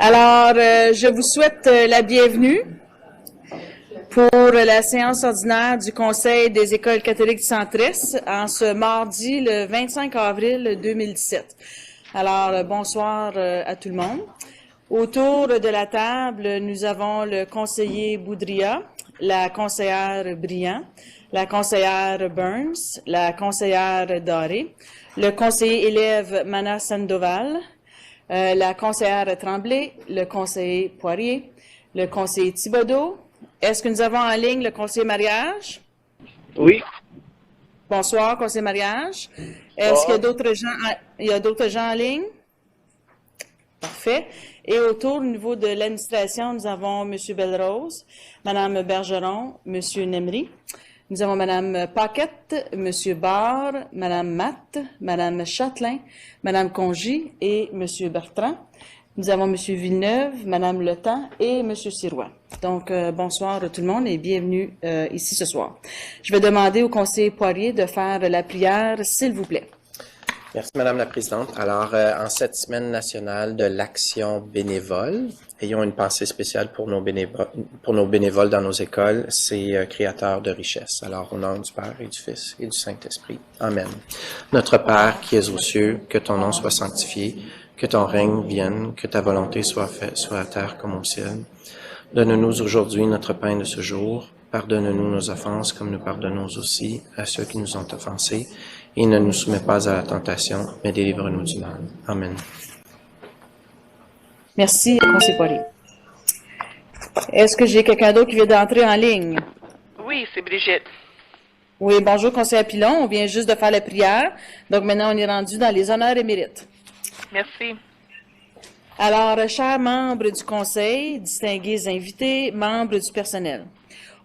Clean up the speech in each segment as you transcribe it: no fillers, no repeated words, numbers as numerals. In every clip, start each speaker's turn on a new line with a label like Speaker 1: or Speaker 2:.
Speaker 1: Alors, je vous souhaite la bienvenue pour la séance ordinaire du Conseil des écoles catholiques du Centre-Est en ce mardi, le 25 avril 2017. Alors, bonsoir à tout le monde. Autour de la table, nous avons le conseiller Boudria, la conseillère Briand, la conseillère Burns, la conseillère Doré, le conseiller élève Mana Sandoval, la conseillère Tremblay, le conseiller Poirier, le conseiller Thibodeau. Est-ce que nous avons en ligne le conseiller mariage?
Speaker 2: Oui.
Speaker 1: Bonsoir, conseiller mariage. Est-ce qu'il y a d'autres gens en ligne? Parfait. Et autour, au niveau de l'administration, nous avons M. Belrose, Mme Bergeron, M. Nemri. Nous avons Mme Paquette, M. Barre, Mme Matt, Mme Châtelain, Mme Congy et M. Bertrand. Nous avons M. Villeneuve, Mme Letemps et M. Sirois. Donc, bonsoir tout le monde et bienvenue ici ce soir. Je vais demander au conseiller Poirier de faire la prière, s'il vous plaît.
Speaker 3: Merci, Madame la Présidente. Alors, en cette semaine nationale de l'action bénévole, ayons une pensée spéciale pour nos bénévoles dans nos écoles, ces créateurs de richesse. Alors, au nom du Père et du Fils et du Saint-Esprit. Amen. Notre Père qui es aux cieux, que ton nom soit sanctifié, que ton règne vienne, que ta volonté soit faite, soit à terre comme au ciel. Donne-nous aujourd'hui notre pain de ce jour. Pardonne-nous nos offenses comme nous pardonnons aussi à ceux qui nous ont offensés. Et ne nous soumets pas à la tentation, mais délivre-nous du mal. Amen.
Speaker 1: Merci, conseiller Poirier. Est-ce que j'ai quelqu'un d'autre qui vient d'entrer en ligne?
Speaker 4: Oui, c'est Brigitte.
Speaker 1: Oui, bonjour, conseiller Pilon. On vient juste de faire la prière. Donc, maintenant, on est rendu dans les honneurs et mérites.
Speaker 4: Merci.
Speaker 1: Alors, chers membres du Conseil, distingués invités, membres du personnel,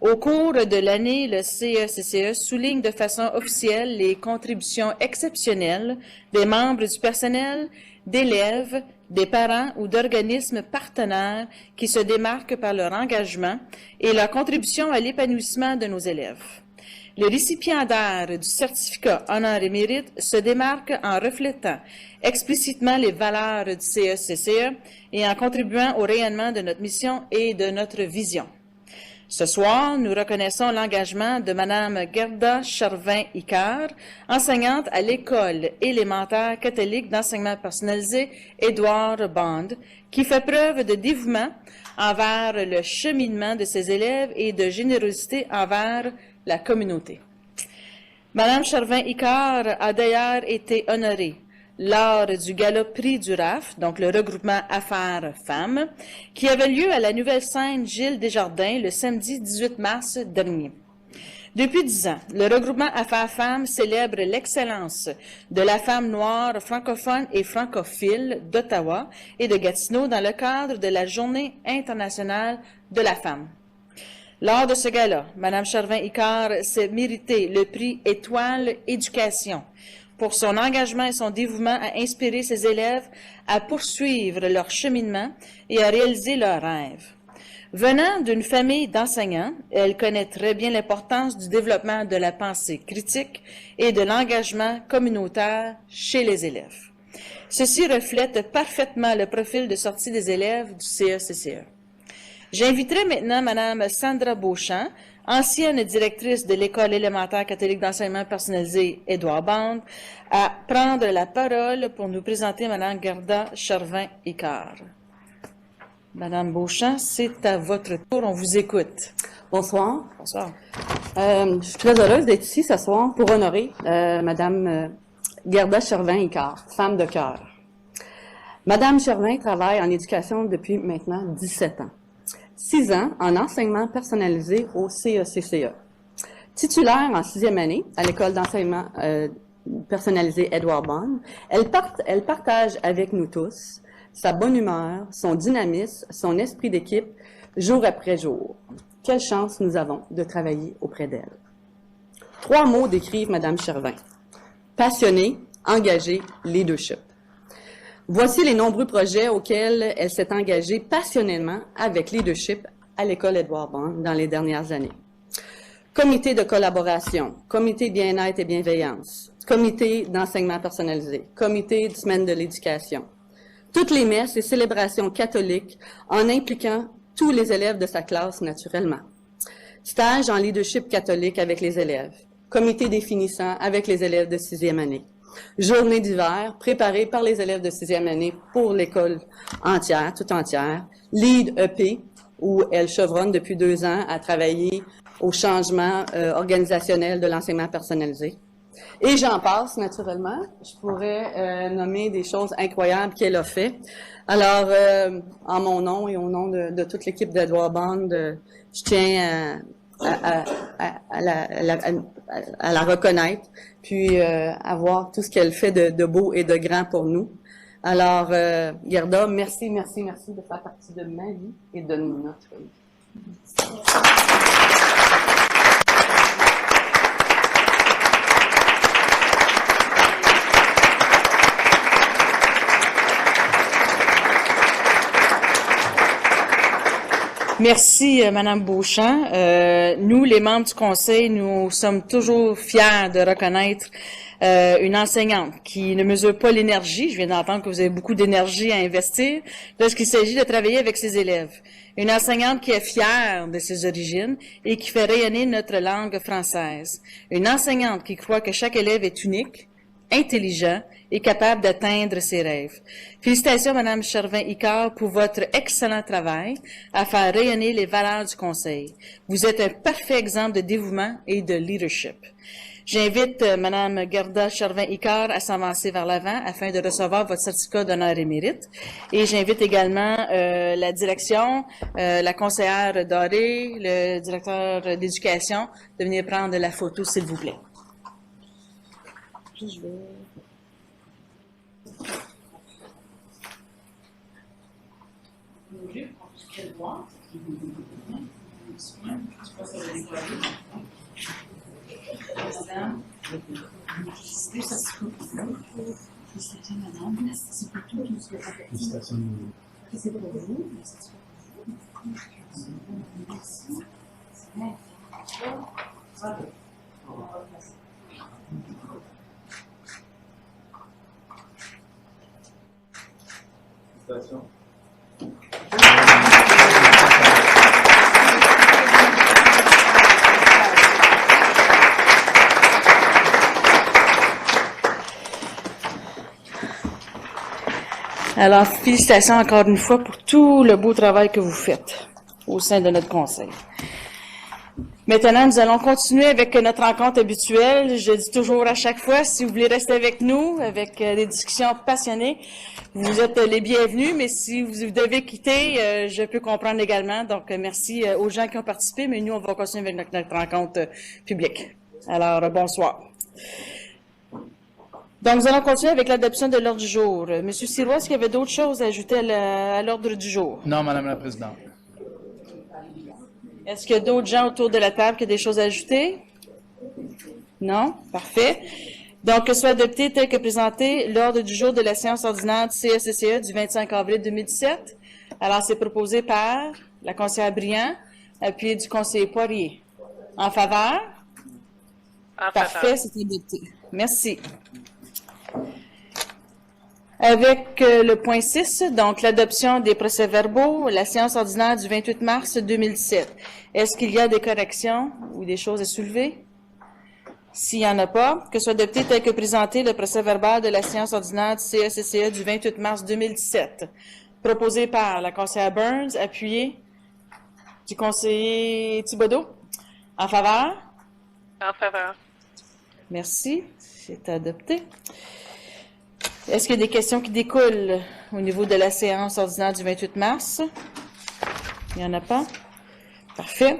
Speaker 1: au cours de l'année, le CECCE souligne de façon officielle les contributions exceptionnelles des membres du personnel, d'élèves, des parents ou d'organismes partenaires qui se démarquent par leur engagement et leur contribution à l'épanouissement de nos élèves. Le récipiendaire du certificat Honneur et Mérite se démarque en reflétant explicitement les valeurs du CECCE et en contribuant au rayonnement de notre mission et de notre vision. Ce soir, nous reconnaissons l'engagement de Mme Gerda Charvin-Icard, enseignante à l'École élémentaire catholique d'enseignement personnalisé Édouard Bond, qui fait preuve de dévouement envers le cheminement de ses élèves et de générosité envers la communauté. Mme Charvin-Icard a d'ailleurs été honorée lors du gala prix du RAF, donc le regroupement Affaires Femmes, qui avait lieu à la Nouvelle-Scène Gilles Desjardins le samedi 18 mars dernier. Depuis 10 ans, le regroupement Affaires Femmes célèbre l'excellence de la femme noire francophone et francophile d'Ottawa et de Gatineau dans le cadre de la Journée internationale de la femme. Lors de ce gala, Mme Charvin-Icard s'est mérité le prix Étoile Éducation pour son engagement et son dévouement à inspirer ses élèves à poursuivre leur cheminement et à réaliser leurs rêves. Venant d'une famille d'enseignants, elle connaît très bien l'importance du développement de la pensée critique et de l'engagement communautaire chez les élèves. Ceci reflète parfaitement le profil de sortie des élèves du CECCE. J'inviterai maintenant Mme Sandra Beauchamp, ancienne directrice de l'École élémentaire catholique d'enseignement personnalisé Édouard Bond, à prendre la parole pour nous présenter Mme Gerda Charvin-Icard. Mme Beauchamp, c'est à votre tour, on vous écoute.
Speaker 5: Bonsoir.
Speaker 1: Bonsoir.
Speaker 5: Je suis très heureuse d'être ici ce soir pour honorer Mme Gerda Charvin-Icard, femme de cœur. Mme Charvin travaille en éducation depuis maintenant 17 ans. 6 ans en enseignement personnalisé au CECCE. Titulaire en 6e année à l'École d'enseignement personnalisé Édouard Bond, elle partage avec nous tous sa bonne humeur, son dynamisme, son esprit d'équipe, jour après jour. Quelle chance nous avons de travailler auprès d'elle. 3 mots décrivent Mme Charvin. Passionnée, engagée, leadership. Voici les nombreux projets auxquels elle s'est engagée passionnément avec leadership à l'École Édouard Bond dans les dernières années. Comité de collaboration, comité bien-être et bienveillance, comité d'enseignement personnalisé, comité de semaine de l'éducation, toutes les messes et célébrations catholiques en impliquant tous les élèves de sa classe naturellement. Stage en leadership catholique avec les élèves. Comité définissant avec les élèves de 6e année. Journée d'hiver préparée par les élèves de 6e année pour l'école entière, tout entière. Lead EP, où elle chevronne depuis 2 ans à travailler au changement organisationnel de l'enseignement personnalisé. Et j'en passe, naturellement. Je pourrais nommer des choses incroyables qu'elle a fait. Alors, en mon nom et au nom de toute l'équipe d'Edouard Bond, je tiens à la reconnaître, puis à voir tout ce qu'elle fait de beau et de grand pour nous. Alors, Gerda, merci de faire partie de ma vie et de notre vie.
Speaker 1: Merci, Madame Beauchamp. Nous, les membres du Conseil, nous sommes toujours fiers de reconnaître une enseignante qui ne mesure pas l'énergie. Je viens d'entendre que vous avez beaucoup d'énergie à investir lorsqu'il s'agit de travailler avec ses élèves. Une enseignante qui est fière de ses origines et qui fait rayonner notre langue française. Une enseignante qui croit que chaque élève est unique, intelligent et capable d'atteindre ses rêves. Félicitations, Madame Chervin-Icard, pour votre excellent travail à faire rayonner les valeurs du Conseil. Vous êtes un parfait exemple de dévouement et de leadership. J'invite Madame Gerda Chervin-Icard à s'avancer vers l'avant afin de recevoir votre certificat d'honneur et mérite. Et j'invite également la direction, la conseillère Doré, le directeur d'éducation de venir prendre la photo, s'il vous plaît. Je vais... Alors, félicitations encore une fois pour tout le beau travail que vous faites au sein de notre conseil. Maintenant, nous allons continuer avec notre rencontre habituelle. Je dis toujours à chaque fois, si vous voulez rester avec nous, avec des discussions passionnées, vous êtes les bienvenus, mais si vous devez quitter, je peux comprendre également. Donc, merci aux gens qui ont participé, mais nous, on va continuer avec notre rencontre publique. Alors, bonsoir. Donc, nous allons continuer avec l'adoption de l'ordre du jour. Monsieur Sirois, est-ce qu'il y avait d'autres choses à ajouter à l'ordre du jour?
Speaker 2: Non, Madame la Présidente.
Speaker 1: Est-ce qu'il y a d'autres gens autour de la table qui ont des choses à ajouter? Non? Parfait. Donc, que soit adopté tel que présenté l'ordre du jour de la séance ordinaire du CECCE du 25 avril 2017. Alors, c'est proposé par la conseillère Briand, appuyé du conseiller Poirier. En faveur?
Speaker 4: En
Speaker 1: Parfait, c'est adopté. Merci. Avec le point 6, donc l'adoption des procès-verbaux, la séance ordinaire du 28 mars 2017. Est-ce qu'il y a des corrections ou des choses à soulever? S'il n'y en a pas, que soit adopté tel que présenté le procès-verbal de la séance ordinaire du CECCE du 28 mars 2017. Proposé par la conseillère Burns, appuyé du conseiller Thibodeau. En faveur?
Speaker 4: En faveur.
Speaker 1: Merci. C'est adopté. Est-ce qu'il y a des questions qui découlent au niveau de la séance ordinaire du 28 mars? Il n'y en a pas? Parfait.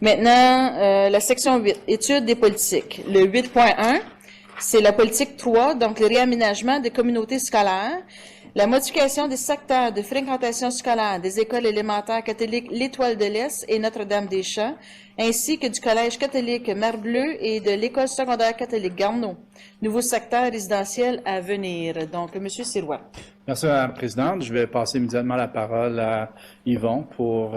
Speaker 1: Maintenant, la section 8, études des politiques. Le 8.1, c'est la politique 3, donc le réaménagement des communautés scolaires, la modification des secteurs de fréquentation scolaire des écoles élémentaires catholiques L'Étoile de l'Est et Notre-Dame-des-Champs, ainsi que du collège catholique Mare-Bleue et de l'école secondaire catholique Garneau. Nouveau secteur résidentiel à venir. Donc, M. Sirois.
Speaker 2: Merci, Madame la Présidente. Je vais passer immédiatement la parole à Yvon pour...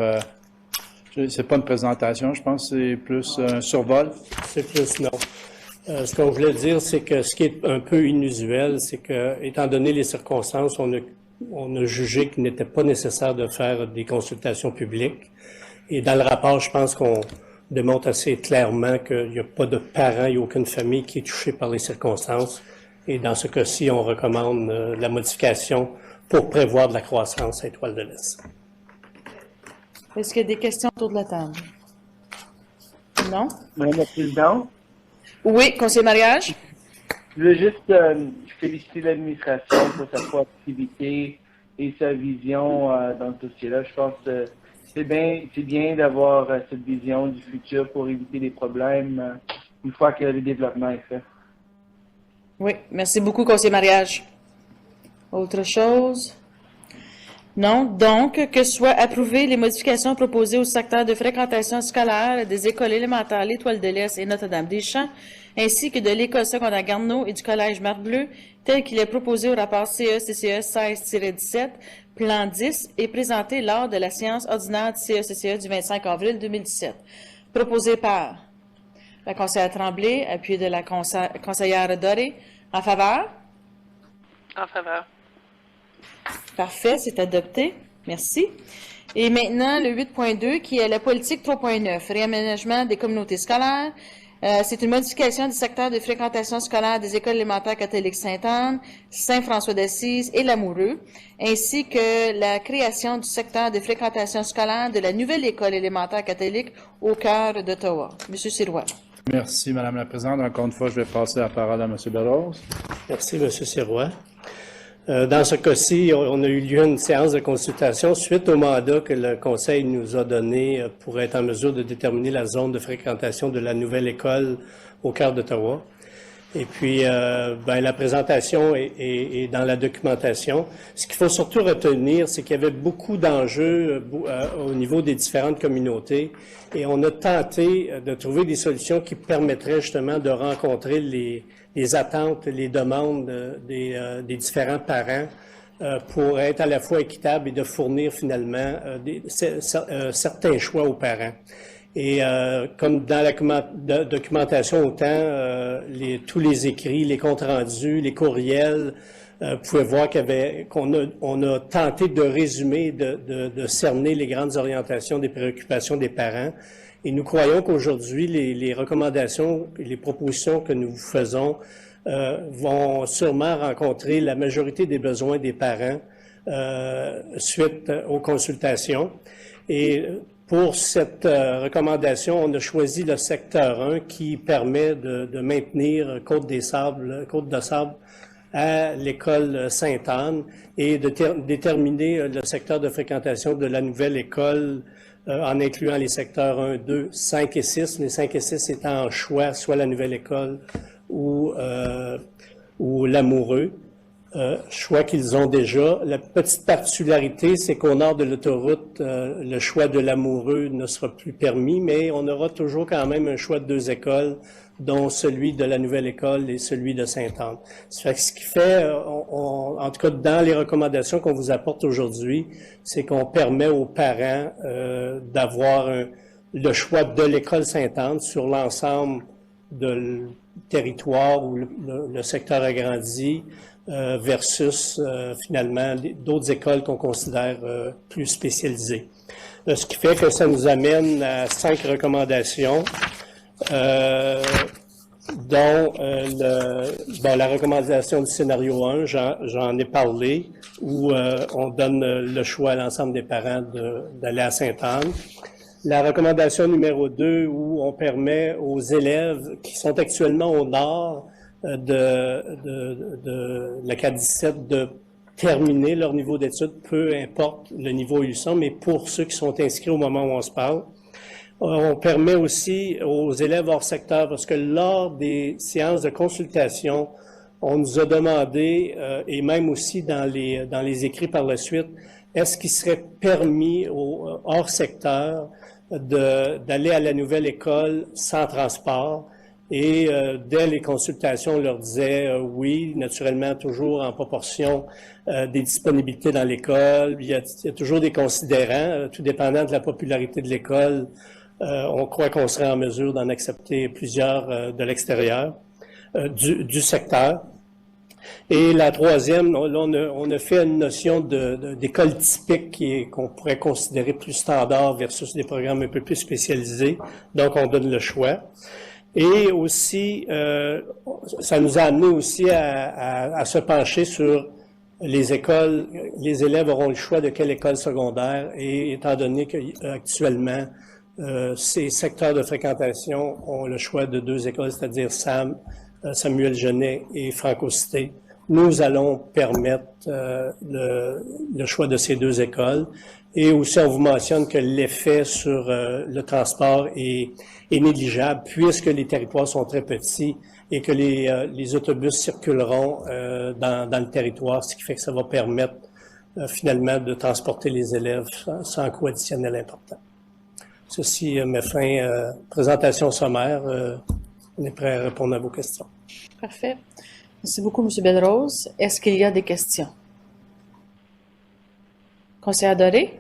Speaker 2: c'est pas une présentation, je pense que c'est plus un survol.
Speaker 6: C'est plus non. Ce qu'on voulait dire, c'est que ce qui est un peu inusuel, c'est que, étant donné les circonstances, on a on a jugé qu'il n'était pas nécessaire de faire des consultations publiques. Et dans le rapport, je pense qu'on démontre assez clairement qu'il n'y a pas de parents, il n'y a aucune famille qui est touchée par les circonstances. Et dans ce cas-ci, on recommande la modification pour prévoir de la croissance à Étoile de l'Est.
Speaker 1: Est-ce qu'il y a des questions autour de la table? Non?
Speaker 7: Madame la Présidente,
Speaker 1: Oui, conseiller mariage?
Speaker 7: je veux juste féliciter l'administration pour sa proactivité et sa vision dans ce dossier-là. Je pense que c'est bien d'avoir cette vision du futur pour éviter des problèmes une fois que le développement est fait.
Speaker 1: Oui, merci beaucoup, conseiller mariage. Autre chose? Non. Donc, que soient approuvées les modifications proposées au secteur de fréquentation scolaire des écoles élémentaires L'Étoile de l'Est et Notre-Dame-des-Champs, ainsi que de l'école secondaire Garneau et du collège Marc-Bleu, tel qu'il est proposé au rapport CE-CCE 16-17, plan 10, et présenté lors de la séance ordinaire du CE-CCE du 25 avril 2017. Proposé par la conseillère Tremblay, appuyé de la conseillère Doré. En faveur?
Speaker 4: En faveur.
Speaker 1: Parfait, c'est adopté. Merci. Et maintenant, le 8.2, qui est la politique 3.9, réaménagement des communautés scolaires. C'est une modification du secteur de fréquentation scolaire des écoles élémentaires catholiques Sainte-Anne, Saint-François d'Assise et Lamoureux, ainsi que la création du secteur de fréquentation scolaire de la nouvelle école élémentaire catholique au cœur d'Ottawa. Monsieur Sirois.
Speaker 2: Merci, Madame la Présidente. Encore une fois, je vais passer la parole à M. Belrose.
Speaker 6: Merci, M. Sirois. Dans ce cas-ci, on a eu lieu une séance de consultation suite au mandat que le Conseil nous a donné pour être en mesure de déterminer la zone de fréquentation de la nouvelle école au cœur d'Ottawa. Et puis, la présentation est dans la documentation. Ce qu'il faut surtout retenir, c'est qu'il y avait beaucoup d'enjeux au niveau des différentes communautés et on a tenté de trouver des solutions qui permettraient justement de rencontrer les attentes, les demandes des différents parents pour être à la fois équitable et de fournir finalement certains choix aux parents. Et comme dans la documentation autant, tous les écrits, les comptes rendus, les courriels, vous pouvez voir qu'on a tenté de résumer, de cerner les grandes orientations des préoccupations des parents. Et nous croyons qu'aujourd'hui, les recommandations et les propositions que nous faisons vont sûrement rencontrer la majorité des besoins des parents suite aux consultations. Et pour cette recommandation, on a choisi le secteur 1 qui permet de maintenir Côte de Sable à l'école Sainte-Anne et de déterminer le secteur de fréquentation de la nouvelle école en incluant les secteurs 1, 2, 5 et 6, les 5 et 6 étant en choix, soit la nouvelle école ou Lamoureux. Choix qu'ils ont déjà. La petite particularité, c'est qu'au nord de l'autoroute, le choix de Lamoureux ne sera plus permis, mais on aura toujours quand même un choix de 2 écoles, dont celui de la nouvelle école et celui de Sainte-Anne. Ce qui fait, en tout cas dans les recommandations qu'on vous apporte aujourd'hui, c'est qu'on permet aux parents d'avoir le choix de l'école Sainte-Anne sur l'ensemble du territoire où le secteur agrandi, versus finalement d'autres écoles qu'on considère plus spécialisées. Ce qui fait que ça nous amène à 5 recommandations, dont la recommandation du scénario 1, j'en ai parlé, où on donne le choix à l'ensemble des parents d'aller à Sainte-Anne. La recommandation numéro 2, où on permet aux élèves qui sont actuellement au nord de la CAD 17 de terminer leur niveau d'études, peu importe le niveau où ils sont, mais pour ceux qui sont inscrits au moment où on se parle. On permet aussi aux élèves hors secteur, parce que lors des séances de consultation, on nous a demandé, et même aussi dans les écrits par la suite, est-ce qu'il serait permis aux hors secteur d'aller à la nouvelle école sans transport? Et dès les consultations, on leur disait oui, naturellement, toujours en proportion des disponibilités dans l'école. Il y a toujours des considérants, tout dépendant de la popularité de l'école. On croit qu'on serait en mesure d'en accepter plusieurs de l'extérieur du secteur. Et la troisième, on a fait une notion d'école typique qu'on pourrait considérer plus standard versus des programmes un peu plus spécialisés. Donc, on donne le choix. Et aussi, ça nous a amené aussi à se pencher sur les écoles. Les élèves auront le choix de quelle école secondaire, et étant donné qu'actuellement, ces secteurs de fréquentation ont le choix de 2 écoles, c'est-à-dire Samuel Genet et Franco-Cité, nous allons permettre le choix de ces 2 écoles. Et aussi, on vous mentionne que l'effet sur le transport est négligeable, puisque les territoires sont très petits et que les autobus circuleront dans le territoire, ce qui fait que ça va permettre finalement de transporter les élèves sans coût additionnel important. Ceci met fin présentation sommaire. On est prêt à répondre à vos questions.
Speaker 1: Parfait. Merci beaucoup, M. Belrose. Est-ce qu'il y a des questions? Conseillère Doré?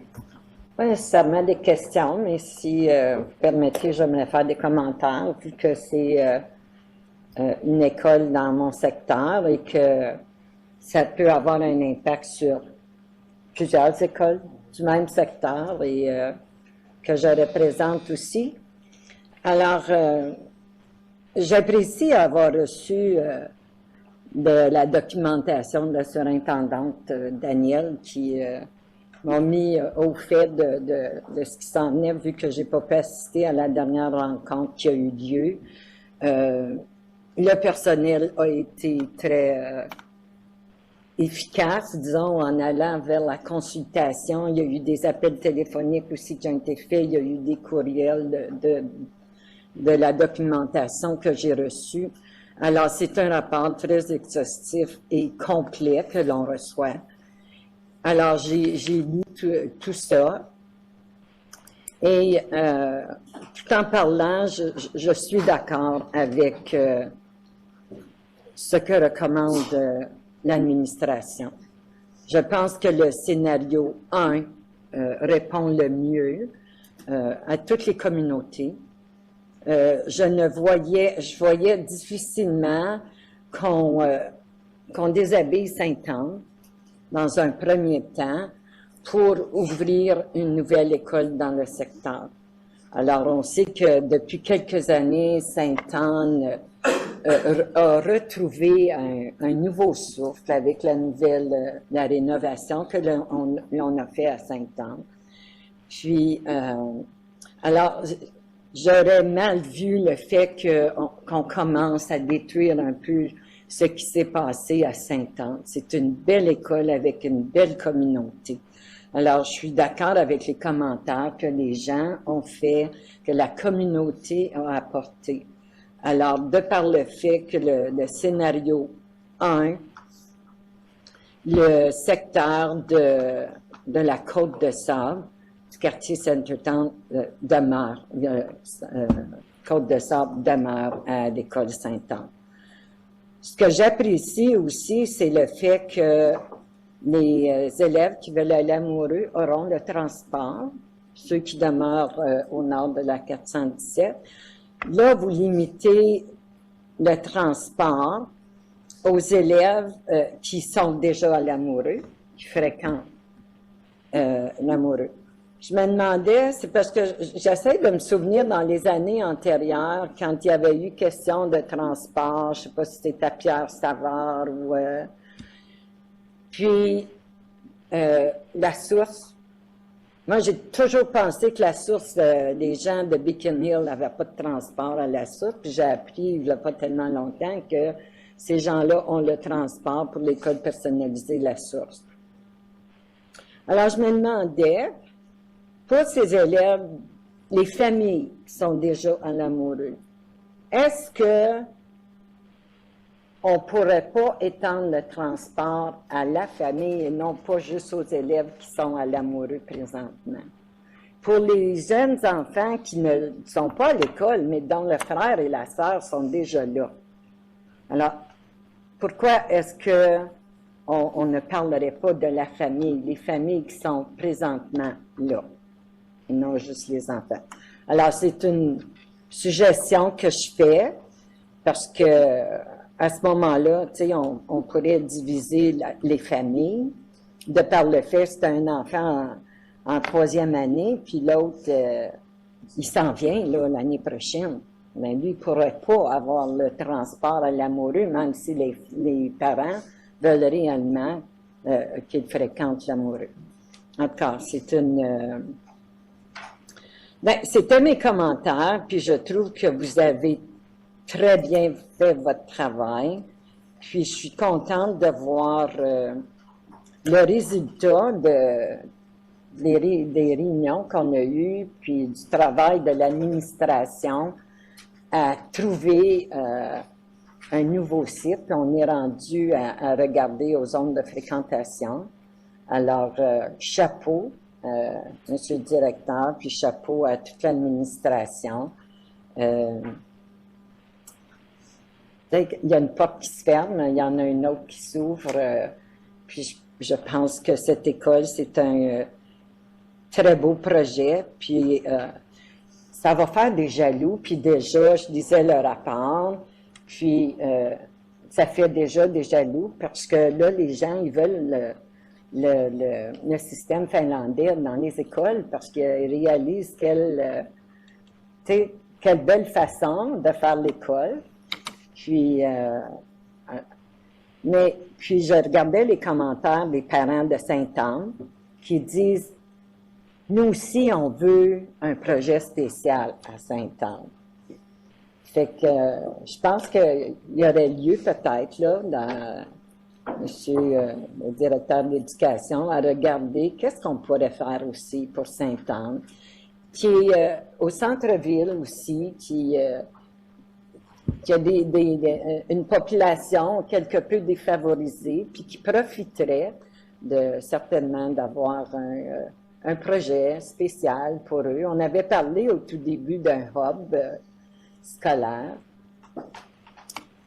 Speaker 8: Pas nécessairement des questions, mais si vous permettez, j'aimerais faire des commentaires, vu que c'est une école dans mon secteur et que ça peut avoir un impact sur plusieurs écoles du même secteur et que je représente aussi. Alors, j'apprécie avoir reçu de la documentation de la surintendante Danielle qui m'ont mis au fait de ce qui s'en venait, vu que j'ai pas pu assister à la dernière rencontre qui a eu lieu. Le personnel a été très efficace, disons, en allant vers la consultation. Il y a eu des appels téléphoniques aussi qui ont été faits. Il y a eu des courriels de la documentation que j'ai reçue. Alors, c'est un rapport très exhaustif et complet que l'on reçoit. Alors, j'ai lu tout ça. Et tout en parlant, je suis d'accord avec ce que recommande l'administration. Je pense que le scénario 1 répond le mieux à toutes les communautés. Je voyais difficilement qu'on déshabille Sainte-Anne dans un premier temps pour ouvrir une nouvelle école dans le secteur. Alors, on sait que depuis quelques années, Sainte-Anne a retrouvé un nouveau souffle avec la rénovation que l'on a fait à Sainte-Anne. Puis, alors, j'aurais mal vu le fait qu'on commence à détruire un peu ce qui s'est passé à Sainte-Anne. C'est une belle école avec une belle communauté. Alors, je suis d'accord avec les commentaires que les gens ont fait, que la communauté a apporté. Alors, de par le fait que le scénario 1, le secteur de la Côte-de-Sable, du quartier Centertown demeure, Côte-de-Sable demeure à l'école Sainte-Anne. Ce que j'apprécie aussi, c'est le fait que les élèves qui veulent aller à Moureux auront le transport, ceux qui demeurent au nord de la 417. Là, vous limitez le transport aux élèves qui sont déjà à Lamoureux, qui fréquentent Lamoureux. Je me demandais, c'est parce que j'essaie de me souvenir dans les années antérieures, quand il y avait eu question de transport, je ne sais pas si c'était à Pierre-Savard ou... puis, la source, moi j'ai toujours pensé que la source, les gens de Beacon Hill n'avaient pas de transport à la source, puis j'ai appris il n'y a pas tellement longtemps que ces gens-là ont le transport pour l'école personnalisée La Source. Alors, je me demandais, pour ces élèves, les familles qui sont déjà en amoureux, est-ce que on ne pourrait pas étendre le transport à la famille et non pas juste aux élèves qui sont à l'amoureux présentement? Pour les jeunes enfants qui ne sont pas à l'école, mais dont le frère et la sœur sont déjà là. Alors, pourquoi est-ce que on ne parlerait pas de la famille, les familles qui sont présentement là, et non juste les enfants? Alors, c'est une suggestion que je fais, parce que à ce moment-là, tu sais, on pourrait diviser les familles, de par le fait que c'est un enfant en troisième année, puis l'autre, il s'en vient là l'année prochaine. Mais lui, il ne pourrait pas avoir le transport à l'amoureux, même si les parents veulent réellement qu'il fréquente l'amoureux. En tout cas, c'était mes commentaires, puis je trouve que vous avez très bien fait votre travail. Puis je suis contente de voir le résultat des réunions qu'on a eues, puis du travail de l'administration à trouver un nouveau site. On est rendu à regarder aux zones de fréquentation. Alors, chapeau, Monsieur le directeur, puis chapeau à toute l'administration. Il y a une porte qui se ferme, il y en a une autre qui s'ouvre. Puis je pense que cette école, c'est un très beau projet. Puis ça va faire des jaloux. Puis déjà, je disais le rapport. Puis ça fait déjà des jaloux parce que là, les gens, ils veulent le système finlandais dans les écoles parce qu'ils réalisent quelle belle façon de faire l'école. Puis, puis je regardais les commentaires des parents de Sainte-Anne qui disent « Nous aussi, on veut un projet spécial à Sainte-Anne. » Fait que je pense qu'il y aurait lieu peut-être, là, Monsieur le directeur de l'éducation, à regarder qu'est-ce qu'on pourrait faire aussi pour Sainte-Anne, qui est au centre-ville aussi, qui a une population quelque peu défavorisée, puis qui profiterait certainement d'avoir un projet spécial pour eux. On avait parlé au tout début d'un hub scolaire,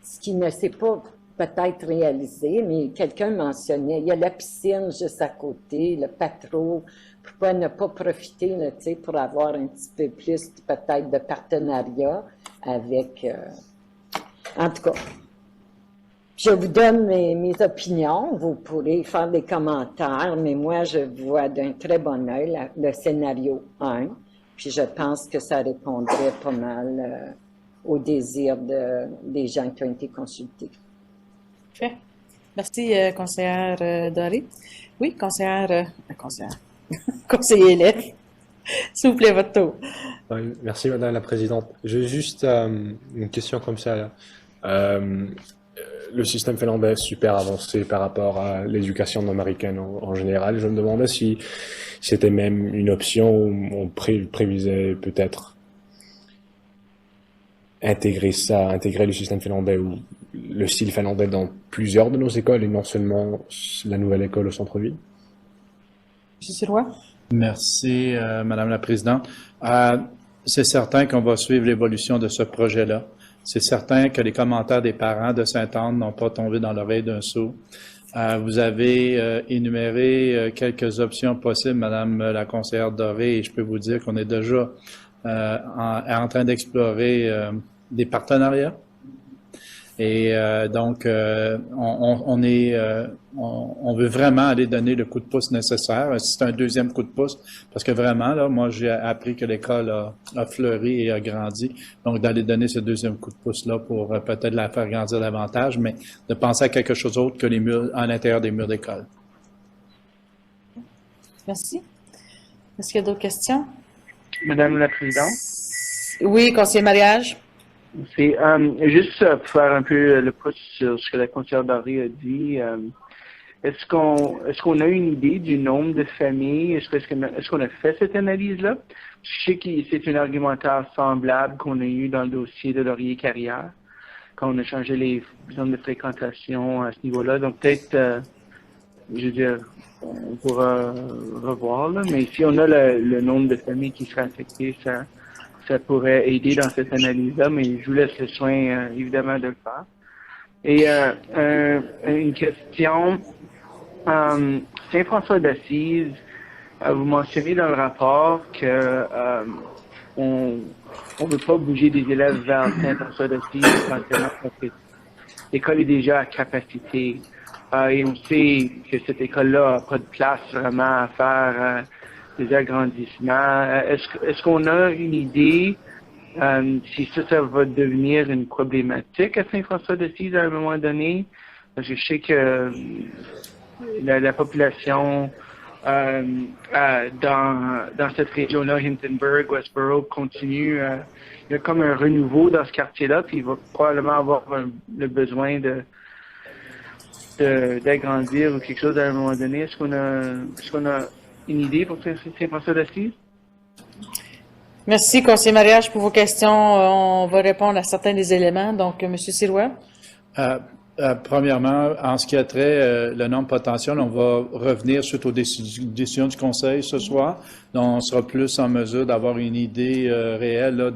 Speaker 8: ce qui ne s'est pas peut-être réalisé, mais quelqu'un mentionnait, il y a la piscine juste à côté, le patro, pourquoi ne pas profiter, là, pour avoir un petit peu plus peut-être de partenariat avec... En tout cas, je vous donne mes opinions, vous pourrez faire des commentaires, mais moi, je vois d'un très bon œil le scénario 1, puis je pense que ça répondrait pas mal aux désirs des gens qui ont été consultés.
Speaker 1: Parfait. Merci, conseillère Doré. Oui, conseillère, conseiller élève. S'il vous plaît, votre tour.
Speaker 9: Oui, merci, Madame la Présidente. J'ai juste une question comme ça, là. Le système finlandais est super avancé par rapport à l'éducation américaine en général. Je me demandais si c'était même une option où on prévisait peut-être intégrer le système finlandais ou le style finlandais dans plusieurs de nos écoles et non seulement la nouvelle école au centre-ville.
Speaker 1: Monsieur Sirois?
Speaker 2: Merci, Madame la Présidente. C'est certain qu'on va suivre l'évolution de ce projet-là. C'est certain que les commentaires des parents de Sainte-Anne n'ont pas tombé dans l'oreille d'un sourd. Vous avez énuméré quelques options possibles, Madame la conseillère Doré, et je peux vous dire qu'on est déjà en train d'explorer des partenariats. Et donc, on veut vraiment aller donner le coup de pouce nécessaire. C'est un deuxième coup de pouce, parce que vraiment, là, moi, j'ai appris que l'école a fleuri et a grandi. Donc, d'aller donner ce deuxième coup de pouce-là pour peut-être la faire grandir davantage, mais de penser à quelque chose d'autre que les murs, à l'intérieur des murs d'école.
Speaker 1: Merci. Est-ce qu'il y a d'autres questions?
Speaker 7: Madame la Présidente.
Speaker 1: Oui, conseiller mariage.
Speaker 7: C'est juste pour faire un peu le pouce sur ce que la conseillère Doré a dit. Est-ce qu'on a une idée du nombre de familles? Est-ce qu'on a fait cette analyse-là? Je sais que c'est un argumentaire semblable qu'on a eu dans le dossier de Laurier-Carrière, quand on a changé les zones de fréquentation à ce niveau-là. Donc peut-être, je veux dire, on pourra revoir, là, mais si on a le nombre de familles qui seraient affectées, ça pourrait aider dans cette analyse-là, mais je vous laisse le soin, évidemment, de le faire. Et une question, Saint-François d'Assise, vous mentionnez dans le rapport que on ne veut pas bouger des élèves vers Saint-François d'Assise. l'école est déjà à capacité. Et on sait que cette école-là n'a pas de place vraiment à faire des agrandissements. Est-ce qu'on a une idée si ça va devenir une problématique à Saint-François-d'Assise à un moment donné? Parce que je sais que la population dans cette région-là, Hintonburg, Westboro, continue. Il y a comme un renouveau dans ce quartier-là, puis il va probablement avoir le besoin d'agrandir ou quelque chose à un moment donné. Est-ce qu'on a une idée pour Saint-François-d'Assise?
Speaker 1: Merci, conseiller mariage, pour vos questions. On va répondre à certains des éléments. Donc, M. Sirois.
Speaker 2: Premièrement, en ce qui a trait le nombre potentiel, on va revenir suite aux décisions du Conseil ce soir. Donc, on sera plus en mesure d'avoir une idée réelle là,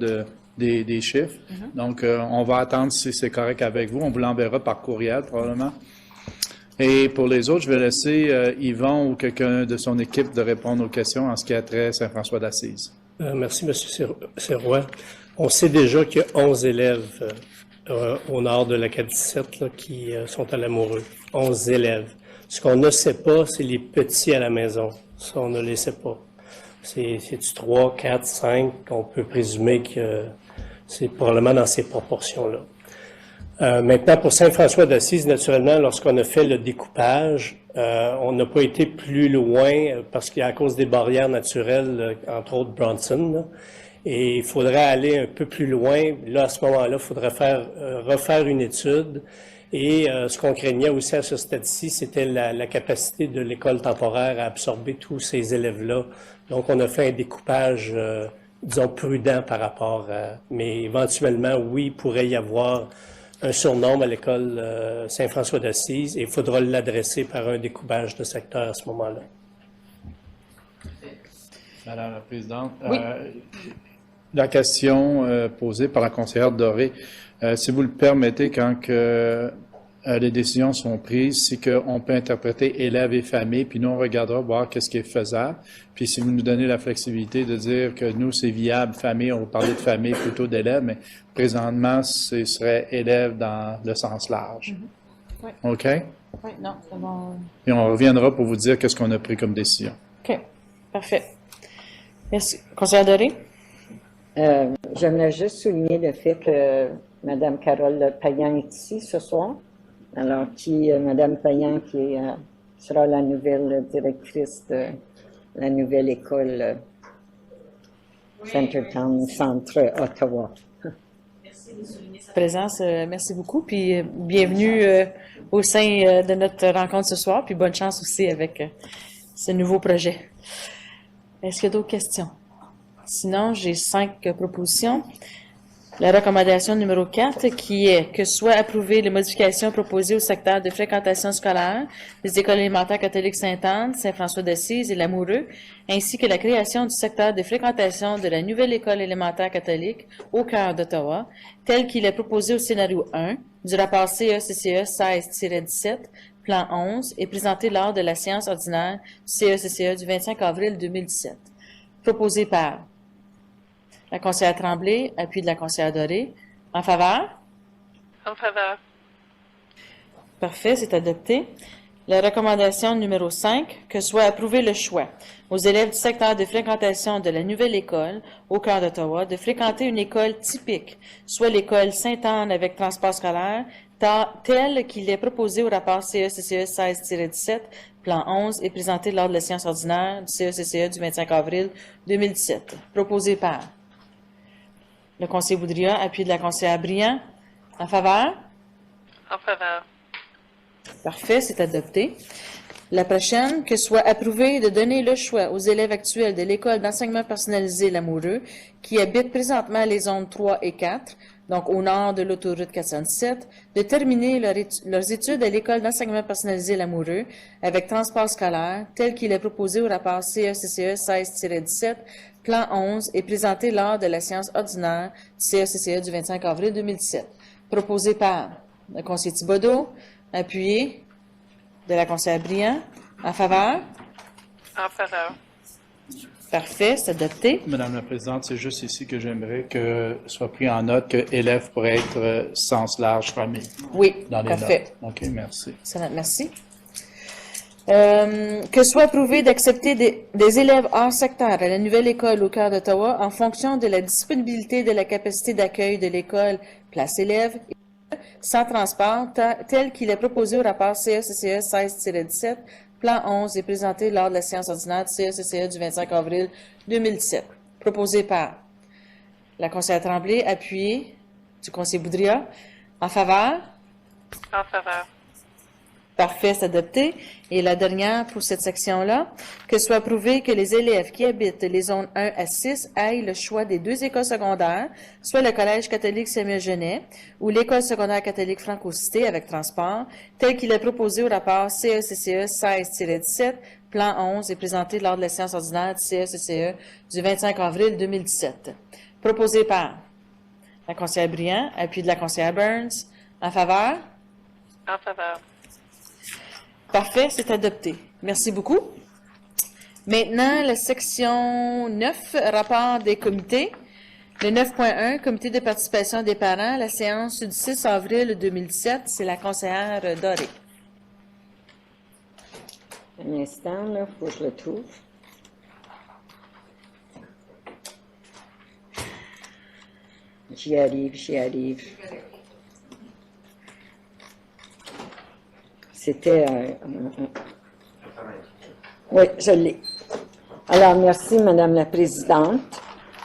Speaker 2: des chiffres. Donc, on va attendre si c'est correct avec vous. On vous l'enverra par courriel, probablement. Et pour les autres, je vais laisser Yvon ou quelqu'un de son équipe de répondre aux questions en ce qui a trait Saint-François-d'Assise.
Speaker 6: Merci, M. Sirois. On sait déjà qu'il y a 11 élèves au nord de la 417 là, qui sont à l'Amoureux. 11 élèves. Ce qu'on ne sait pas, c'est les petits à la maison. Ça, on ne les sait pas. C'est-tu 3, 4, 5? On peut présumer que c'est probablement dans ces proportions-là. Maintenant, pour Saint-François-d'Assise, naturellement, lorsqu'on a fait le découpage, on n'a pas été plus loin parce qu'à cause des barrières naturelles, entre autres Bronson, là, et il faudrait aller un peu plus loin. Là, à ce moment-là, il faudrait refaire une étude. Et ce qu'on craignait aussi à ce stade-ci, c'était la capacité de l'école temporaire à absorber tous ces élèves-là. Donc, on a fait un découpage, disons, prudent par rapport à... Mais éventuellement, oui, il pourrait y avoir un surnombre à l'école Saint-François-d'Assise et il faudra l'adresser par un découpage de secteur à ce moment-là.
Speaker 2: Madame la Présidente,
Speaker 1: Oui.
Speaker 2: La question posée par la conseillère Doré, si vous le permettez, quand les décisions sont prises, c'est qu'on peut interpréter élèves et famille, puis nous, on regardera voir qu'est-ce qui est faisable. Puis si vous nous donnez la flexibilité de dire que nous, c'est viable, famille, on va parler de famille plutôt d'élèves, mais présentement, ce serait élèves dans le sens large.
Speaker 1: Oui.
Speaker 2: OK?
Speaker 1: Oui, non, c'est bon.
Speaker 2: Et on reviendra pour vous dire qu'est-ce qu'on a pris comme décision.
Speaker 1: OK, parfait. Merci. Conseillère Doré?
Speaker 8: J'aimerais juste souligner le fait que Mme Carole Payan est ici ce soir. Alors, Mme Payan, qui sera la nouvelle directrice de la nouvelle école Centertown Centre Ottawa.
Speaker 1: Merci de souligner sa présence. Merci beaucoup. Puis bienvenue au sein de notre rencontre ce soir. Puis bonne chance aussi avec ce nouveau projet. Est-ce qu'il y a d'autres questions? Sinon, j'ai 5 propositions. La recommandation numéro 4, qui est que soient approuvées les modifications proposées au secteur de fréquentation scolaire des écoles élémentaires catholiques Sainte-Anne, Saint-François-d'Assise et Lamoureux, ainsi que la création du secteur de fréquentation de la nouvelle école élémentaire catholique au cœur d'Ottawa, tel qu'il est proposé au scénario 1 du rapport CECCE 16-17, plan 11, et présenté lors de la séance ordinaire du CECCE du 25 avril 2017. Proposé par la conseillère Tremblay, appui de la conseillère Doré. En faveur?
Speaker 4: En faveur.
Speaker 1: Parfait, c'est adopté. La recommandation numéro 5, que soit approuvé le choix aux élèves du secteur de fréquentation de la nouvelle école au cœur d'Ottawa de fréquenter une école typique, soit l'école Sainte-Anne avec transport scolaire, tel qu'il est proposé au rapport CECCE 16-17, plan 11, et présenté lors de la séance ordinaire du CECCE du 25 avril 2017. Proposé par le conseiller Boudria, appui de la conseillère Briand. En faveur?
Speaker 4: En faveur.
Speaker 1: Parfait, c'est adopté. La prochaine, que soit approuvé de donner le choix aux élèves actuels de l'école d'enseignement personnalisé Lamoureux qui habitent présentement les zones 3 et 4, donc au nord de l'autoroute 417, de terminer leurs études à l'école d'enseignement personnalisé Lamoureux avec transport scolaire, tel qu'il est proposé au rapport CECCE 16-17, plan 11, et présenté lors de la séance ordinaire du CECCE du 25 avril 2017. Proposé par le conseiller Thibodeau, appuyé de la conseillère Briand. En faveur?
Speaker 4: En faveur.
Speaker 1: Parfait, c'est adopté.
Speaker 2: Madame la Présidente, c'est juste ici que j'aimerais que soit pris en note que élève pourrait être sens large famille
Speaker 1: Oui,
Speaker 2: dans les
Speaker 1: parfait.
Speaker 2: notes. OK, merci.
Speaker 1: Excellent, merci. Que soit approuvé d'accepter des élèves hors secteur à la nouvelle école au cœur d'Ottawa en fonction de la disponibilité de la capacité d'accueil de l'école Place élèves sans transport tel qu'il est proposé au rapport CECCE 16-17, plan 11 et présenté lors de la séance ordinaire du CECCE du 25 avril 2017. Proposé par la conseillère Tremblay, appuyé du conseiller Boudria. En faveur?
Speaker 4: En faveur.
Speaker 1: Parfait, c'est adopté. Et la dernière pour cette section-là, que soit approuvé que les élèves qui habitent les zones 1 à 6 aient le choix des 2 écoles secondaires, soit le Collège catholique Samuel Genet ou l'École secondaire catholique Franco-Cité avec transport, tel qu'il est proposé au rapport CECCE 16-17, plan 11 et présenté lors de la séance ordinaire du CECCE du 25 avril 2017. Proposé par la conseillère Briand, appui de la conseillère Burns. En faveur?
Speaker 4: En faveur.
Speaker 1: Parfait, c'est adopté. Merci beaucoup. Maintenant, la section 9, rapport des comités. Le 9.1, comité de participation des parents, la séance du 6 avril 2017, c'est la conseillère Doré.
Speaker 8: Un instant, là, faut que je le trouve. J'y arrive. C'était Oui, je l'ai. Alors, merci, Madame la Présidente.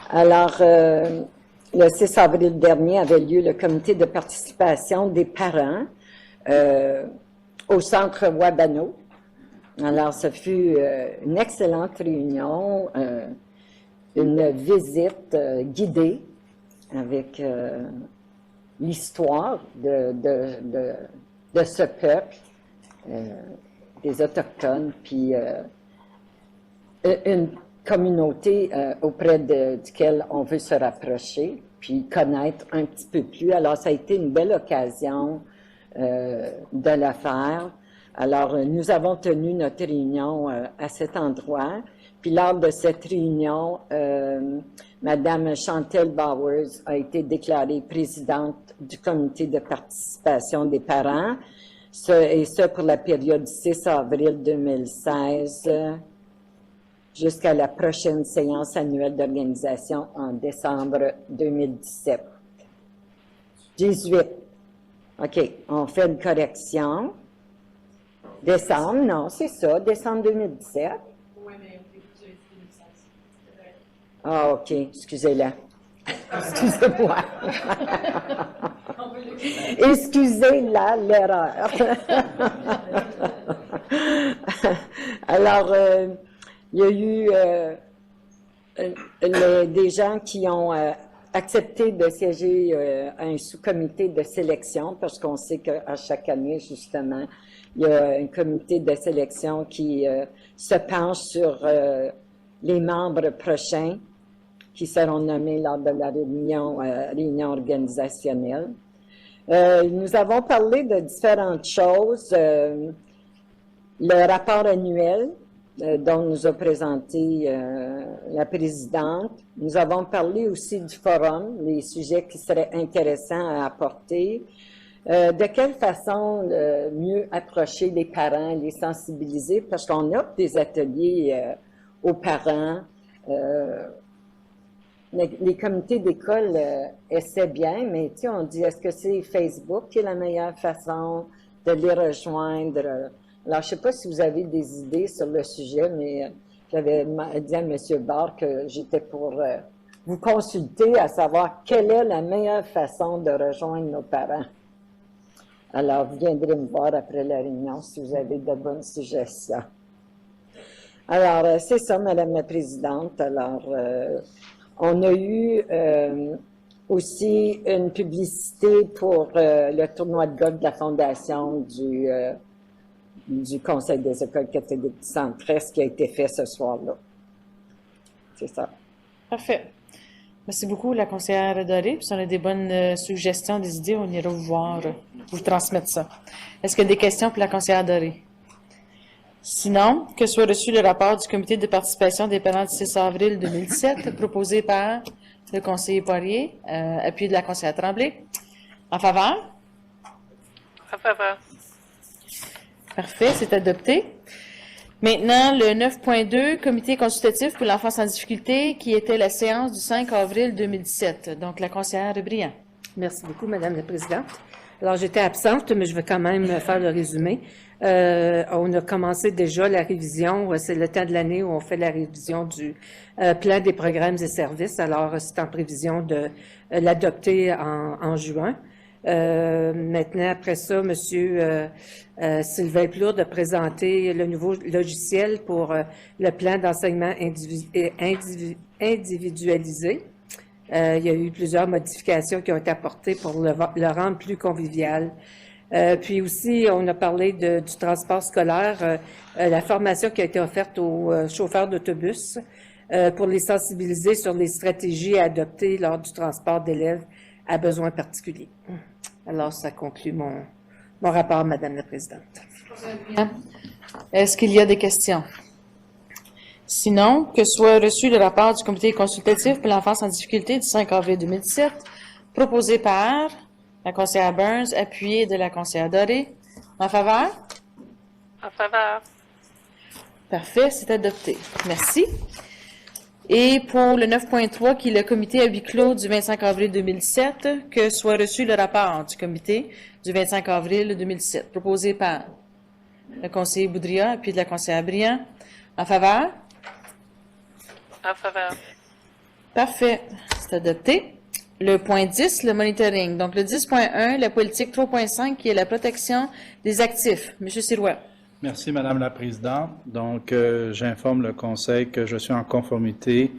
Speaker 8: Alors, le 6 avril dernier avait lieu le comité de participation des parents au centre Wabano. Alors, ce fut une excellente réunion, une visite guidée avec l'histoire de ce peuple, des Autochtones, puis une communauté auprès duquel on veut se rapprocher, puis connaître un petit peu plus. Alors, ça a été une belle occasion de le faire. Alors, nous avons tenu notre réunion à cet endroit. Puis, lors de cette réunion, Madame Chantel Bowers a été déclarée présidente du comité de participation des parents, et ce pour la période du 6 avril 2016 jusqu'à la prochaine séance annuelle d'organisation en décembre 2017. 18. OK, on fait une correction. Décembre, non, c'est ça, décembre 2017. Oui, mais vous avez dit 2016. Ah, OK, excusez-la. Excusez-moi. Excusez-la, l'erreur. Alors, il y a eu des gens qui ont accepté de siéger à un sous-comité de sélection, parce qu'on sait qu'à chaque année, justement, il y a un comité de sélection qui se penche sur les membres prochains qui seront nommés lors de la réunion organisationnelle. Nous avons parlé de différentes choses. Le rapport annuel dont nous a présenté la présidente. Nous avons parlé aussi du forum, les sujets qui seraient intéressants à apporter. De quelle façon mieux approcher les parents, les sensibiliser, parce qu'on offre des ateliers aux parents. Les comités d'école essaient bien, mais tu sais, on dit, est-ce que c'est Facebook qui est la meilleure façon de les rejoindre? Alors, je ne sais pas si vous avez des idées sur le sujet, mais j'avais dit à M. Barr que j'étais pour vous consulter à savoir quelle est la meilleure façon de rejoindre nos parents. Alors, vous viendrez me voir après la réunion si vous avez de bonnes suggestions. Alors, c'est ça, Madame la Présidente. Alors, on a eu aussi une publicité pour le tournoi de golf de la Fondation du Conseil des écoles catholiques du Centre-Est qui a été fait ce soir-là. C'est ça.
Speaker 1: Parfait. Merci beaucoup, la conseillère Doré. Si on a des bonnes suggestions, des idées, on ira vous voir, vous transmettre ça. Est-ce qu'il y a des questions pour la conseillère Doré? Sinon, que soit reçu le rapport du comité de participation des parents du 6 avril 2017, proposé par le conseiller Poirier, appuyé de la conseillère Tremblay. En faveur?
Speaker 4: En faveur.
Speaker 1: Parfait, c'est adopté. Maintenant, le 9.2, comité consultatif pour l'enfance en difficulté, qui était la séance du 5 avril 2017. Donc, la conseillère Briand.
Speaker 5: Merci beaucoup, Madame la Présidente. Alors, j'étais absente, mais je vais quand même faire le résumé. On a commencé déjà la révision. C'est le temps de l'année où on fait la révision du plan des programmes et services. Alors, c'est en prévision de l'adopter en juin. Maintenant, après ça, Monsieur Sylvain Plourde a présenté le nouveau logiciel pour le plan d'enseignement individualisé. Il y a eu plusieurs modifications qui ont été apportées pour le rendre plus convivial. Puis aussi, on a parlé du transport scolaire, la formation qui a été offerte aux chauffeurs d'autobus pour les sensibiliser sur les stratégies à adopter lors du transport d'élèves à besoins particuliers. Alors, ça conclut mon rapport, Madame la Présidente.
Speaker 1: Est-ce qu'il y a des questions? Sinon, que soit reçu le rapport du comité consultatif pour l'enfance en difficulté du 5 avril 2017, proposé par la conseillère Burns, appuyé de la conseillère Doré. En faveur?
Speaker 4: En faveur.
Speaker 1: Parfait, c'est adopté. Merci. Et pour le 9.3, qui est le comité à huis clos du 25 avril 2017, que soit reçu le rapport du comité du 25 avril 2017, proposé par le conseiller Boudria, appuyé de la conseillère Briand. En faveur?
Speaker 4: En faveur.
Speaker 1: Parfait, c'est adopté. Le point 10, le monitoring. Donc, le 10.1, la politique 3.5, qui est la protection des actifs. Monsieur Sirois.
Speaker 2: Merci, Madame la Présidente. Donc, j'informe le Conseil que je suis en conformité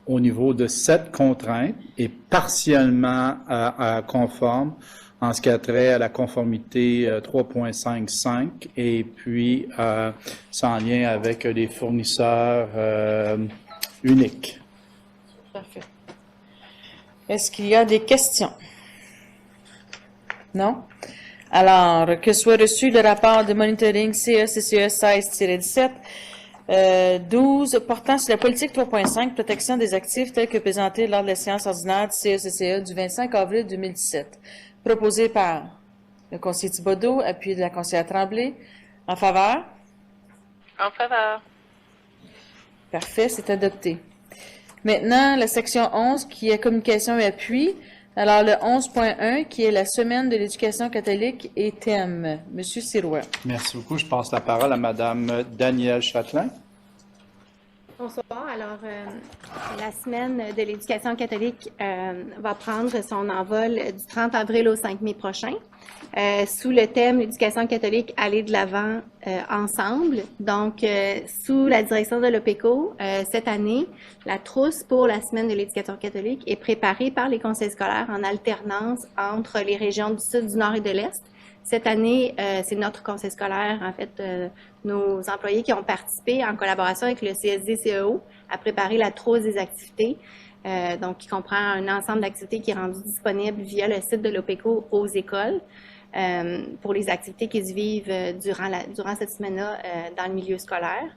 Speaker 2: au niveau de 7 contraintes et partiellement conforme en ce qui a trait à la conformité 3.5.5 et puis sans lien avec les fournisseurs uniques.
Speaker 1: Parfait. Est-ce qu'il y a des questions? Non? Alors, que soit reçu le rapport de monitoring CECCE 16-17, 12, portant sur la politique 3.5, protection des actifs telle que présentée lors de la séance ordinaire du CECCE du 25 avril 2017, proposé par le conseiller Thibodeau, appuyé de la conseillère Tremblay. En faveur?
Speaker 4: En faveur.
Speaker 1: Parfait, c'est adopté. Maintenant, la section 11, qui est communication et appui. Alors, le 11.1, qui est la semaine de l'éducation catholique et thème. Monsieur Sirois.
Speaker 2: Merci beaucoup. Je passe la parole à Madame Danielle Châtelain.
Speaker 10: Bonsoir. Alors, la semaine de l'éducation catholique va prendre son envol du 30 avril au 5 mai prochain, sous le thème l'éducation catholique aller de l'avant ensemble. Donc, sous la direction de l'OPECO, cette année, la trousse pour la semaine de l'éducation catholique est préparée par les conseils scolaires en alternance entre les régions du Sud, du Nord et de l'Est. Cette année, c'est notre conseil scolaire, en fait, nos employés qui ont participé en collaboration avec le CSD-CEO à préparer la trousse des activités, donc qui comprend un ensemble d'activités qui est rendu disponible via le site de l'OPECO aux écoles pour les activités qui se vivent durant cette semaine-là dans le milieu scolaire.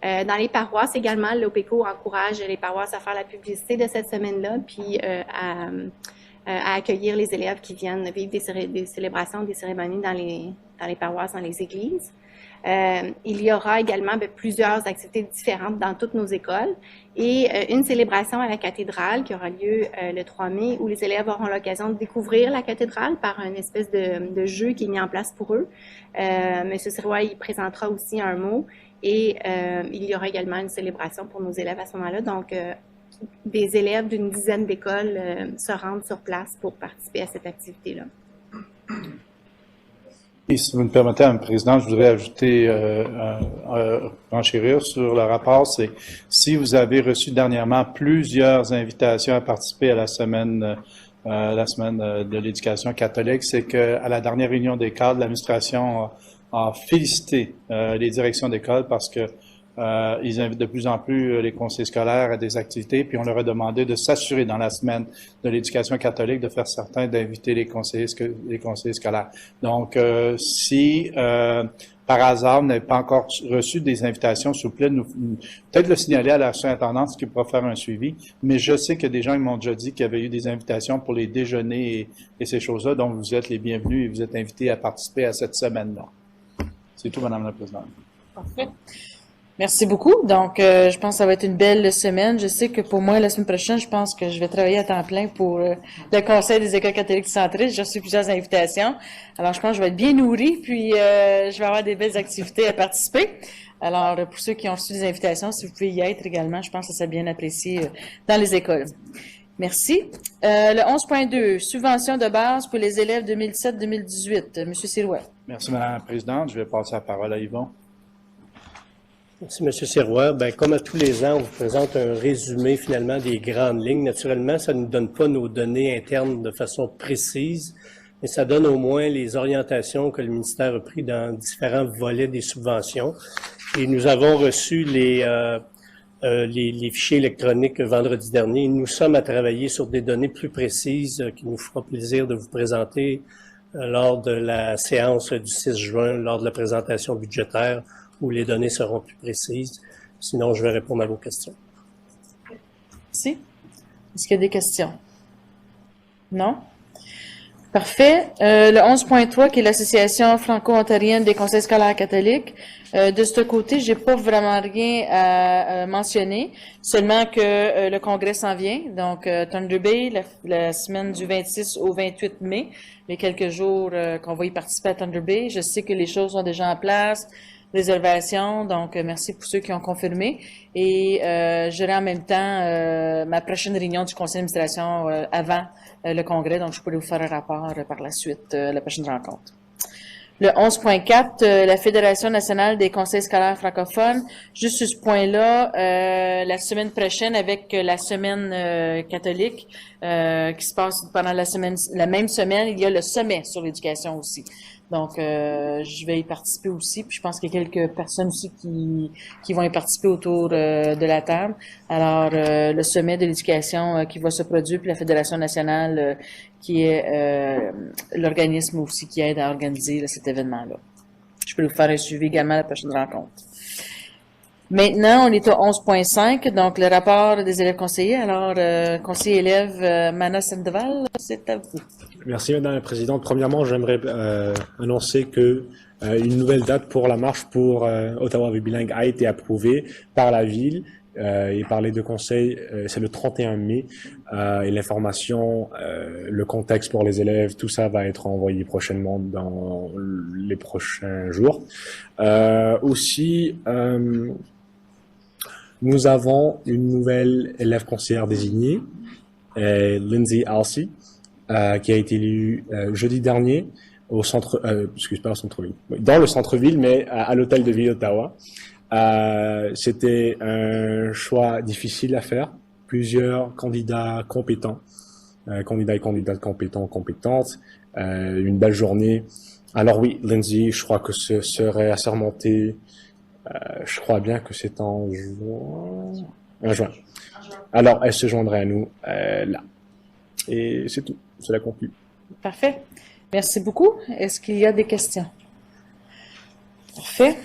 Speaker 10: Dans les paroisses également, l'OPECO encourage les paroisses à faire la publicité de cette semaine-là, puis à accueillir les élèves qui viennent vivre des célébrations, des cérémonies dans les paroisses, dans les églises. Il y aura également plusieurs activités différentes dans toutes nos écoles et une célébration à la cathédrale qui aura lieu le 3 mai où les élèves auront l'occasion de découvrir la cathédrale par une espèce de jeu qui est mis en place pour eux. Monsieur Sirois, il présentera aussi un mot et il y aura également une célébration pour nos élèves à ce moment-là. Donc, des élèves d'une dizaine d'écoles se rendent sur place pour participer à cette activité-là.
Speaker 2: Et si vous me permettez, Madame la Présidente, je voudrais ajouter, renchérir sur le rapport, c'est si vous avez reçu dernièrement plusieurs invitations à participer à la semaine de l'éducation catholique, c'est qu'à la dernière réunion des cadres, l'administration a félicité les directions d'école parce que Ils invitent de plus en plus les conseils scolaires à des activités, puis on leur a demandé de s'assurer dans la semaine de l'éducation catholique de faire certain d'inviter les conseillers scolaires. Donc, si par hasard vous n'avez pas encore reçu des invitations, s'il vous plaît, peut-être le signaler à la surintendance qui pourra faire un suivi, mais je sais que des gens m'ont déjà dit qu'il y avait eu des invitations pour les déjeuners et ces choses-là, donc vous êtes les bienvenus et vous êtes invités à participer à cette semaine-là. C'est tout, Madame la Présidente.
Speaker 1: Parfait. Merci beaucoup. Donc, je pense que ça va être une belle semaine. Je sais que pour moi, la semaine prochaine, je pense que je vais travailler à temps plein pour le Conseil des écoles catholiques centristes. J'ai reçu plusieurs invitations. Alors, je pense que je vais être bien nourrie, puis je vais avoir des belles activités à participer. Alors, pour ceux qui ont reçu des invitations, si vous pouvez y être également, je pense que ça bien apprécié dans les écoles. Merci. Le 11.2, subvention de base pour les élèves 2017-2018. Monsieur Sirois.
Speaker 2: Merci, Madame la Présidente. Je vais passer la parole à Yvon.
Speaker 6: Merci, M. Sirois. Ben, comme à tous les ans, on vous présente un résumé finalement des grandes lignes. Naturellement, ça ne nous donne pas nos données internes de façon précise, mais ça donne au moins les orientations que le ministère a prises dans différents volets des subventions. Et nous avons reçu les fichiers électroniques vendredi dernier. Nous sommes à travailler sur des données plus précises qui nous fera plaisir de vous présenter lors de la séance du 6 juin, lors de la présentation budgétaire, où les données seront plus précises. Sinon, je vais répondre à vos questions.
Speaker 1: Merci. Est-ce qu'il y a des questions? Non? Parfait. Le 11.3, qui est l'Association franco-ontarienne des conseils scolaires catholiques. De ce côté, j'ai pas vraiment rien à mentionner, seulement que le congrès s'en vient. Donc, Thunder Bay, la semaine du 26 au 28 mai, les quelques jours qu'on va y participer à Thunder Bay. Je sais que les choses sont déjà en place. Réservation, donc merci pour ceux qui ont confirmé. Et j'aurai en même temps ma prochaine réunion du conseil d'administration avant le congrès, donc je pourrai vous faire un rapport par la suite, la prochaine rencontre. Le 11.4, la Fédération nationale des conseils scolaires francophones. Juste sur ce point-là, la semaine prochaine, avec la semaine catholique qui se passe pendant la même semaine, il y a le sommet sur l'éducation aussi. Donc, je vais y participer aussi. Puis je pense qu'il y a quelques personnes aussi qui vont y participer autour de la table. Alors, le sommet de l'éducation qui va se produire, puis la Fédération nationale qui est l'organisme aussi qui aide à organiser cet événement-là. Je peux vous faire un suivi également à la prochaine rencontre. Maintenant, on est au 11.5, donc le rapport des élèves conseillers. Alors, conseiller élève Mana Sandoval, c'est à vous.
Speaker 9: Merci, Madame la Présidente. Premièrement, j'aimerais annoncer que une nouvelle date pour la marche pour Ottawa bilingue a été approuvée par la Ville et par les deux conseils. C'est le 31 mai. Et l'information, le contexte pour les élèves, tout ça va être envoyé prochainement dans les prochains jours. Aussi, nous avons une nouvelle élève conseillère désignée, Lindsay Alcy, qui a été élue jeudi dernier au centre, pas au centre-ville, dans le centre-ville, mais à l'hôtel de ville d'Ottawa. C'était un choix difficile à faire. Plusieurs candidats compétents, candidats et candidates compétents, compétentes. Une belle journée. Alors oui, Lindsay, je crois que ce serait assermenté. Je crois bien que c'est en juin. Alors, elle se joindrait à nous là. Et c'est tout. Cela conclut.
Speaker 1: Parfait. Merci beaucoup. Est-ce qu'il y a des questions? Parfait.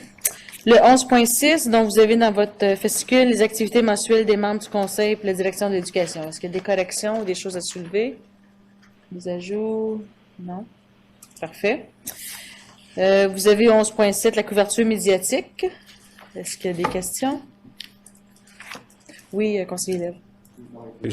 Speaker 1: Le 11.6, donc vous avez dans votre fascicule les activités mensuelles des membres du conseil et la direction de l'éducation. Est-ce qu'il y a des corrections ou des choses à soulever? Des ajouts? Non? Parfait. Vous avez 11.7, la couverture médiatique. Est-ce qu'il y a des questions? Oui, conseiller élève.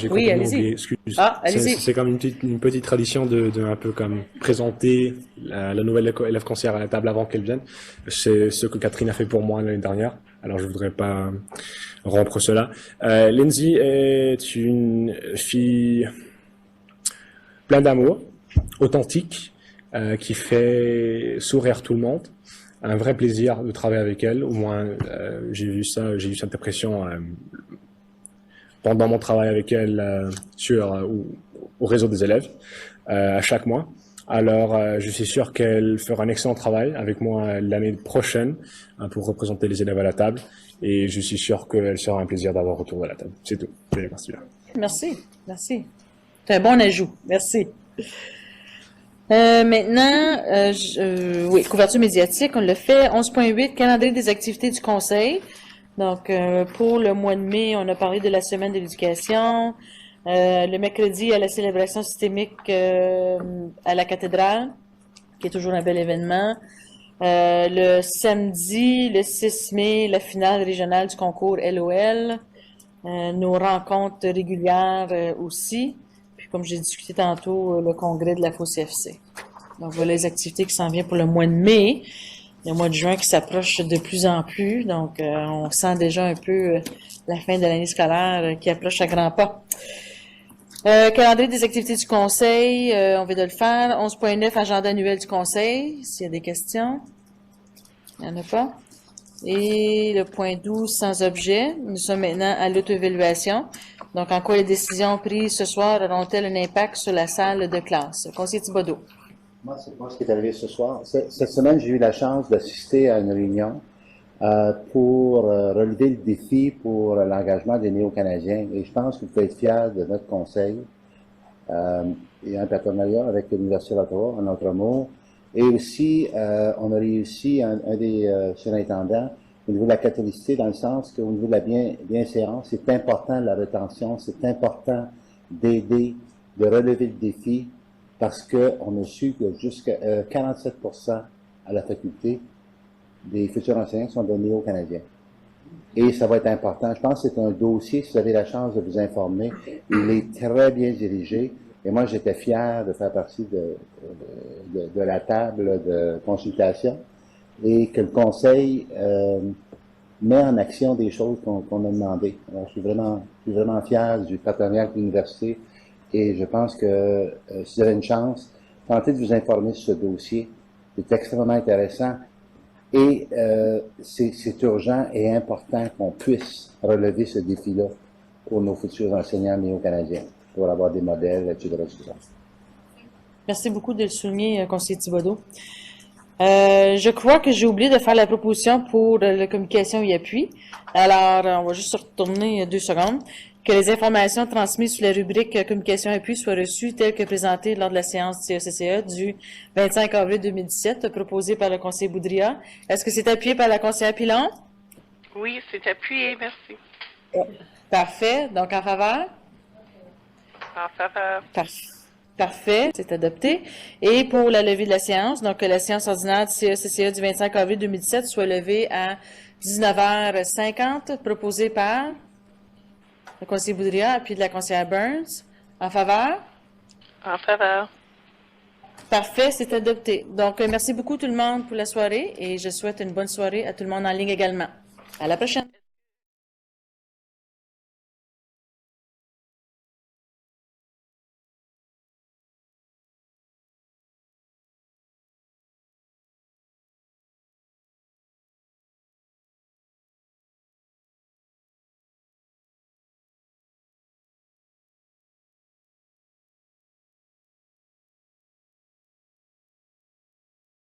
Speaker 1: Oui, allez-y.
Speaker 9: Excuse.
Speaker 1: Ah, allez-y.
Speaker 9: C'est comme une petite tradition de un peu comme présenter la nouvelle élève conseillère à la table avant qu'elle vienne. C'est ce que Catherine a fait pour moi l'année dernière. Alors je voudrais pas rompre cela. Lindsay est une fille pleine d'amour, authentique, qui fait sourire tout le monde. Un vrai plaisir de travailler avec elle. Au moins, j'ai eu cette impression pendant mon travail avec elle au réseau des élèves à chaque mois. Alors, je suis sûr qu'elle fera un excellent travail avec moi l'année prochaine pour représenter les élèves à la table. Et je suis sûr qu'elle sera un plaisir d'avoir autour de la table. C'est tout. Je vais partir là.
Speaker 1: Merci, merci. C'est un bon ajout. Merci. Maintenant, oui, couverture médiatique, on le fait. 11.8, calendrier des activités du Conseil. Donc, pour le mois de mai, on a parlé de la semaine de l'éducation. Le mercredi, à la célébration systémique à la cathédrale, qui est toujours un bel événement. Le samedi, le 6 mai, la finale régionale du concours LOL. Nos rencontres régulières aussi. Puis, comme j'ai discuté tantôt, le congrès de la FOCFC. Donc, voilà les activités qui s'en viennent pour le mois de mai. Le mois de juin qui s'approche de plus en plus. Donc, on sent déjà un peu la fin de l'année scolaire qui approche à grands pas. Calendrier des activités du Conseil, on vient de le faire. 11.9, agenda annuel du Conseil, s'il y a des questions. Il n'y en a pas. Et le point 12, sans objet. Nous sommes maintenant à l'auto-évaluation. Donc, en quoi les décisions prises ce soir auront-elles un impact sur la salle de classe? Conseiller Thibodeau.
Speaker 11: Moi, c'est pas ce qui est arrivé ce soir. Cette semaine, j'ai eu la chance d'assister à une réunion pour relever le défi pour l'engagement des Néo-Canadiens. Et je pense que vous pouvez être fiers de notre conseil et un partenariat avec l'Université d'Ottawa, en autre mot. Et aussi, on a réussi, un des surintendants, au niveau de la catholicité, dans le sens qu'au niveau de la bienséance, c'est important la rétention, c'est important d'aider, de relever le défi, parce qu'on a su que jusqu'à 47% à la faculté des futurs enseignants sont des Néo-Canadiens. Et ça va être important. Je pense que c'est un dossier, si vous avez la chance de vous informer, il est très bien dirigé. Et moi, j'étais fier de faire partie de la table de consultation et que le Conseil met en action des choses qu'on a demandées. Alors, je suis vraiment fier du partenariat avec l'université et je pense que si vous avez une chance, tentez de vous informer sur ce dossier. C'est extrêmement intéressant et c'est urgent et important qu'on puisse relever ce défi-là pour nos futurs enseignants néo-canadiens, pour avoir des modèles, etc.
Speaker 1: Merci beaucoup de le souligner, conseiller Thibodeau. Je crois que j'ai oublié de faire la proposition pour la communication et appui. Alors, on va juste se retourner 2 secondes. Que les informations transmises sous la rubrique communication et appui soient reçues telles que présentées lors de la séance du CECCA du 25 avril 2017, proposée par le conseiller Boudria. Est-ce que c'est appuyé par la conseillère Pilon?
Speaker 4: Oui, c'est appuyé, merci.
Speaker 1: Parfait. Donc, en faveur?
Speaker 4: En faveur.
Speaker 1: Parfait, c'est adopté. Et pour la levée de la séance, donc que la séance ordinaire du CECCA du 25 avril 2017 soit levée à 19h50, proposée par le conseiller Boudria, puis de la conseillère Burns. En faveur?
Speaker 4: En faveur.
Speaker 1: Parfait, c'est adopté. Donc, merci beaucoup tout le monde pour la soirée et je souhaite une bonne soirée à tout le monde en ligne également. À la prochaine.